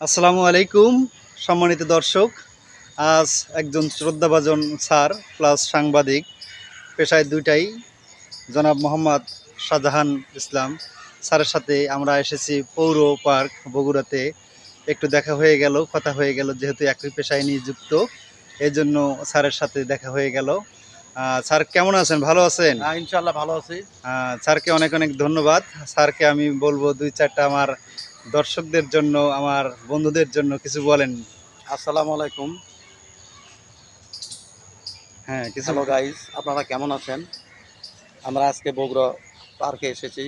আসসালামু আলাইকুম সম্মানিত দর্শক। আজ একজন শ্রদ্ধাভাজন স্যার প্লাস সাংবাদিক, পেশায় দুইটাই, জনাব মোহাম্মদ শাহজাহান ইসলাম স্যারের সাথে আমরা এসেছি পৌর পার্ক বগুড়াতে। একটু দেখা হয়ে গেল, কথা হয়ে গেল, যেহেতু একই পেশায় নিযুক্ত এই জন্য স্যারের সাথে দেখা হয়ে গেল। স্যার কেমন আছেন? ভালো আছেন? ইনশাল্লাহ ভালো আছি। স্যারকে অনেক অনেক ধন্যবাদ। স্যারকে আমি বলবো দুই চারটা আমার দর্শকদের জন্য, আমার বন্ধুদের জন্য কিছু বলেন। আসসালামু আলাইকুম। হ্যাঁ, কিছু। হ্যালো গাইস, আপনারা কেমন আছেন? আমরা আজকে বগুড়া পার্কে এসেছি।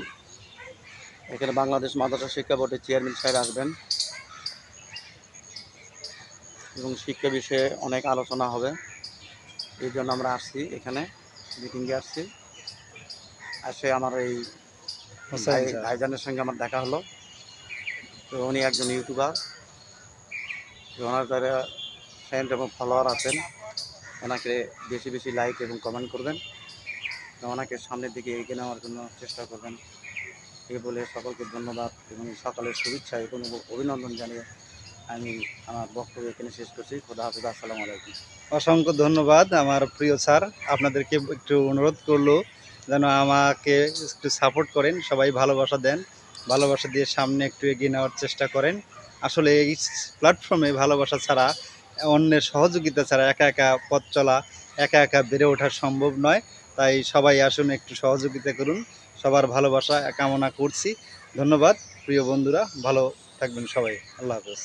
এখানে বাংলাদেশ মাদ্রাসা শিক্ষা বোর্ডের চেয়ারম্যান সাহেব আসবেন এবং শিক্ষা বিষয়ে অনেক আলোচনা হবে। এই জন্য আমরা আসছি, এখানে মিটিংয়ে আসছি। আসে আমার এই হোসেন স্যার। ভাইজানের সঙ্গে আমার দেখা হলো। তো উনি একজন ইউটিউবার, ওনার দ্বারা ফ্রেন্ড এবং ফলোয়ার আছেন। ওনাকে বেশি বেশি লাইক এবং কমেন্ট করবেন, ওনাকে সামনের দিকে এগিয়ে নেওয়ার জন্য চেষ্টা করবেন। এই বলে সকলকে ধন্যবাদ এবং সকালের শুভেচ্ছা এবং অভিনন্দন জানিয়ে আমি আমার বক্তব্য এখানে শেষ করছি। খোদা হাফিজ, আসসালামু আলাইকুম। অসংখ্য ধন্যবাদ আমার প্রিয় স্যার। আপনাদেরকে একটু অনুরোধ করলো যেন আমাকে একটু সাপোর্ট করেন, সবাই ভালোবাসা দেন, ভালোবাসা দিয়ে সামনে একটু এগিয়ে নেওয়ার চেষ্টা করেন। আসলে এই প্ল্যাটফর্মে ভালোবাসা ছাড়া, অন্যের সহযোগিতা ছাড়া একা একা পথ চলা, একা একা বেড়ে ওঠা সম্ভব নয়। তাই সবাই আসুন, একটু সহযোগিতা করুন। সবার ভালোবাসা কামনা করছি। ধন্যবাদ প্রিয় বন্ধুরা, ভালো থাকবেন সবাই। আল্লাহ হাফেজ।